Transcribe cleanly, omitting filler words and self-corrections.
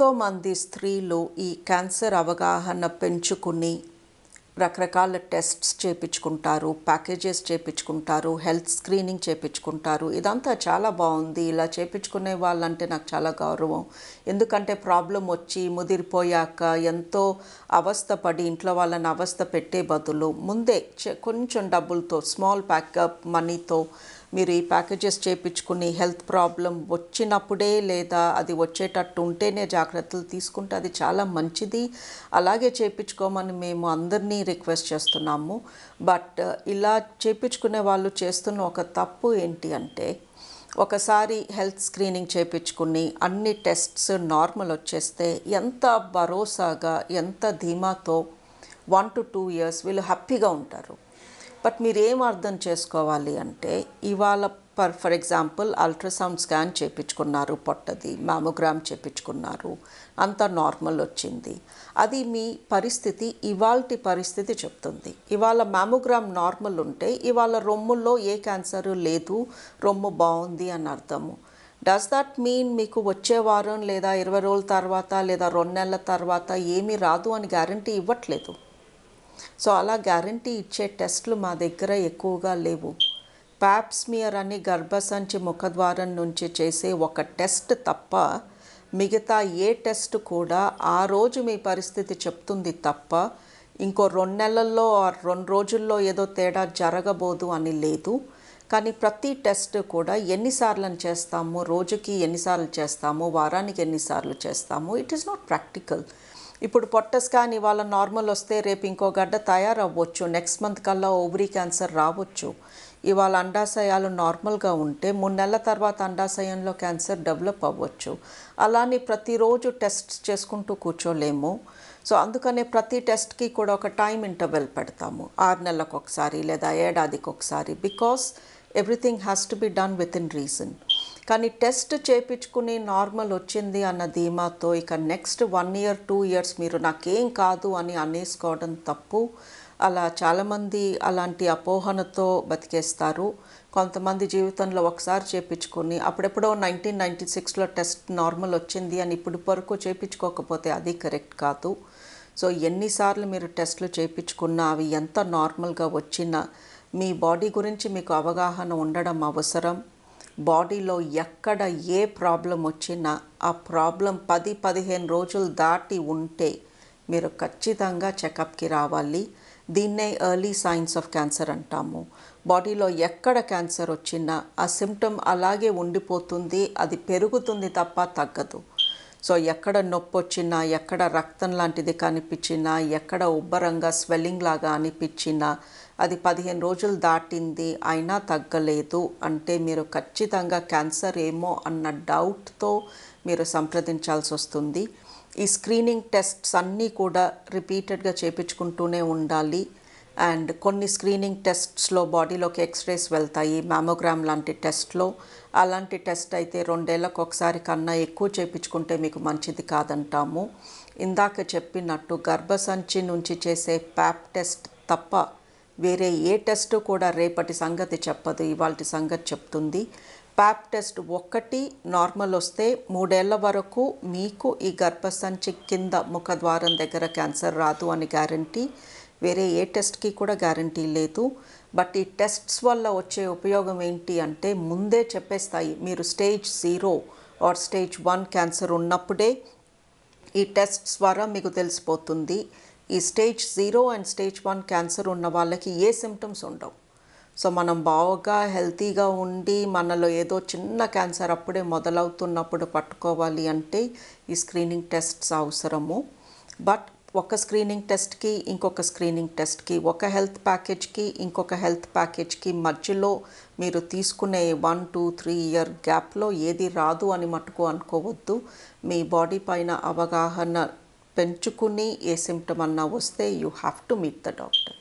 ఎంతోమంది స్త్రీలు ఈ క్యాన్సర్ అవగాహన పెంచుకుని రకరకాల టెస్ట్స్ చేయించుకుంటారు, ప్యాకేజెస్ చేయించుకుంటారు, హెల్త్ స్క్రీనింగ్ చేయించుకుంటారు. ఇదంతా చాలా బాగుంది. ఇలా చేయించుకునే వాళ్ళంటే నాకు చాలా గౌరవం. ఎందుకంటే ప్రాబ్లం వచ్చి ముదిరిపోయాక ఎంతో అవస్థపడి ఇంట్లో వాళ్ళని అవస్థ పెట్టే బదులు ముందే కొంచెం డబ్బులతో స్మాల్ ప్యాకప్ మనీతో మీరు ఈ ప్యాకేజెస్ చేయించుకుని హెల్త్ ప్రాబ్లం వచ్చినప్పుడే లేదా అది వచ్చేటట్టు ఉంటేనే జాగ్రత్తలు తీసుకుంటే అది చాలా మంచిది. అలాగే చేయించుకోమని మేము అందరినీ రిక్వెస్ట్ చేస్తున్నాము. బట్ ఇలా చేయించుకునే వాళ్ళు చేస్తున్న ఒక తప్పు ఏంటి అంటే, ఒకసారి హెల్త్ స్క్రీనింగ్ చేయించుకుని అన్ని టెస్ట్స్ నార్మల్ వచ్చేస్తే ఎంత భరోసాగా ఎంత ధీమాతో 1 to 2 years వీళ్ళు హ్యాపీగా ఉంటారు. బట్ మీరేం అర్థం చేసుకోవాలి అంటే, ఇవాళ ఫర్ ఎగ్జాంపుల్ అల్ట్రాసౌండ్ స్కాన్ చేయించుకున్నారు, పొట్టది మ్యామోగ్రామ్ చేయించుకున్నారు, అంతా నార్మల్ వచ్చింది. అది మీ పరిస్థితి ఇవాల్టి పరిస్థితి చెప్తుంది. ఇవాళ మ్యామోగ్రామ్ నార్మల్ ఉంటే ఇవాళ రొమ్ముల్లో ఏ క్యాన్సర్ లేదు, రొమ్ము బాగుంది అని అర్థము. డస్ దట్ మీన్ మీకు వచ్చే వారం లేదా 20 రోజుల తర్వాత లేదా 2 నెలల తర్వాత ఏమీ రాదు అని గ్యారంటీ ఇవ్వట్లేదు. సో అలా గ్యారంటీ ఇచ్చే టెస్టులు మా దగ్గర ఎక్కువగా లేవు. ప్యాప్స్మియర్ అని గర్భసంచి ముఖద్వారం నుంచి చేసే ఒక టెస్ట్ తప్ప మిగతా ఏ టెస్ట్ కూడా ఆ రోజు మీ పరిస్థితి చెప్తుంది తప్ప ఇంకో 2 నెలల్లో 2 రోజుల్లో ఏదో తేడా జరగబోదు అని లేదు. కానీ ప్రతి టెస్ట్ కూడా ఎన్నిసార్లు చేస్తాము, రోజుకి ఎన్నిసార్లు చేస్తాము, వారానికి ఎన్నిసార్లు చేస్తాము, ఇట్ ఈస్ నాట్ ప్రాక్టికల్. ఇప్పుడు పొట్ట స్కాన్ ఇవాళ నార్మల్ వస్తే రేపు ఇంకో గడ్డ తయారవ్వచ్చు, నెక్స్ట్ మంత్ కల్లా ఓవరీ క్యాన్సర్ రావచ్చు. ఇవాళ అండాశయాలు నార్మల్గా ఉంటే 3 నెలల తర్వాత అండాశయంలో క్యాన్సర్ డెవలప్ అవ్వచ్చు. అలానే ప్రతిరోజు టెస్ట్ చేసుకుంటూ కూర్చోలేము. సో అందుకనే ప్రతి టెస్ట్కి కూడా ఒక టైం ఇంటర్వెల్ పెడతాము, 6 నెలలకు ఒకసారి లేదా ఏడాదికి ఒకసారి. Because everything has to be done with in reason. కానీ టెస్ట్ చేయించుకుని నార్మల్ వచ్చింది అన్న ధీమాతో ఇక నెక్స్ట్ 1 year 2 years మీరు నాకేం కాదు అని అనేసుకోవడం తప్పు. అలా చాలామంది అలాంటి అపోహనతో బతికేస్తారు. కొంతమంది జీవితంలో ఒకసారి చేయించుకుని అప్పుడెప్పుడో 1996లో టెస్ట్ నార్మల్ వచ్చింది అని ఇప్పుడు వరకు చేయించుకోకపోతే అది కరెక్ట్ కాదు. సో ఎన్నిసార్లు మీరు టెస్టులు చేయించుకున్నా అవి ఎంత నార్మల్గా వచ్చినా మీ బాడీ గురించి మీకు అవగాహన ఉండడం అవసరం. బాడీలో ఎక్కడ ఏ ప్రాబ్లం వచ్చినా ఆ ప్రాబ్లం 10-15 రోజులు దాటి ఉంటే మీరు ఖచ్చితంగా చెకప్కి రావాలి. దీన్నే ఎర్లీ సైన్స్ ఆఫ్ క్యాన్సర్ అంటాము. బాడీలో ఎక్కడ క్యాన్సర్ వచ్చినా ఆ సిమ్టమ్ అలాగే ఉండిపోతుంది, అది పెరుగుతుంది తప్ప తగ్గదు. సో ఎక్కడ నొప్పి వచ్చినా, ఎక్కడ రక్తం లాంటిది కనిపించినా, ఎక్కడ ఉబ్బరంగా స్వెల్లింగ్ లాగా అనిపించినా అది 15 రోజులు దాటింది అయినా తగ్గలేదు అంటే మీరు ఖచ్చితంగా క్యాన్సర్ ఏమో అన్న డౌట్తో మీరు సంప్రదించాల్సి వస్తుంది. ఈ స్క్రీనింగ్ టెస్ట్స్ అన్నీ కూడా రిపీటెడ్గా చేయించుకుంటూనే ఉండాలి. అండ్ కొన్ని స్క్రీనింగ్ టెస్ట్స్లో బాడీలోకి ఎక్స్రేస్ వెళ్తాయి, మ్యామోగ్రామ్ లాంటి టెస్ట్లో. అలాంటి టెస్ట్ అయితే 2 ఏళ్లకు ఒకసారి కన్నా ఎక్కువ చేయించుకుంటే మీకు మంచిది కాదంటాము. ఇందాక చెప్పినట్టు గర్భసంచి నుంచి చేసే ప్యాప్ టెస్ట్ తప్ప వేరే ఏ టెస్ట్ కూడా రేపటి సంగతి చెప్పదు, ఇవాల్టి సంగతి చెప్తుంది. ప్యాప్ టెస్ట్ ఒక్కటి నార్మల్ వస్తే 3 ఏళ్ల వరకు మీకు ఈ గర్భసంచి కింద ముఖద్వారం దగ్గర క్యాన్సర్ రాదు అని గ్యారంటీ. వేరే ఏ టెస్ట్కి కూడా గ్యారంటీ లేదు. బట్ ఈ టెస్ట్స్ వల్ల వచ్చే ఉపయోగం ఏంటి అంటే ముందే చెప్పేస్తాయి. మీరు స్టేజ్ 0 ఆర్ స్టేజ్ 1 క్యాన్సర్ ఉన్నప్పుడే ఈ టెస్ట్స్ ద్వారా మీకు తెలిసిపోతుంది. ఈ స్టేజ్ 0 అండ్ స్టేజ్ 1 క్యాన్సర్ ఉన్న వాళ్ళకి ఏ సిమ్టమ్స్ ఉండవు. సో మనం బాగా హెల్తీగా ఉండి మనలో ఏదో చిన్న క్యాన్సర్ అప్పుడే మొదలవుతున్నప్పుడు పట్టుకోవాలి అంటే ఈ స్క్రీనింగ్ టెస్ట్స్ అవసరము. బట్ ఒక స్క్రీనింగ్ టెస్ట్కి ఇంకొక స్క్రీనింగ్ టెస్ట్కి, ఒక హెల్త్ ప్యాకేజ్కి ఇంకొక హెల్త్ ప్యాకేజ్కి మధ్యలో మీరు తీసుకునే 1, 2, 3 year గ్యాప్లో ఏది రాదు అని మటుకు అనుకోవద్దు. మీ బాడీ పైన అవగాహన పెంచుకుని ఏ సిమ్టమ్ అన్నా వస్తే you have to meet the doctor.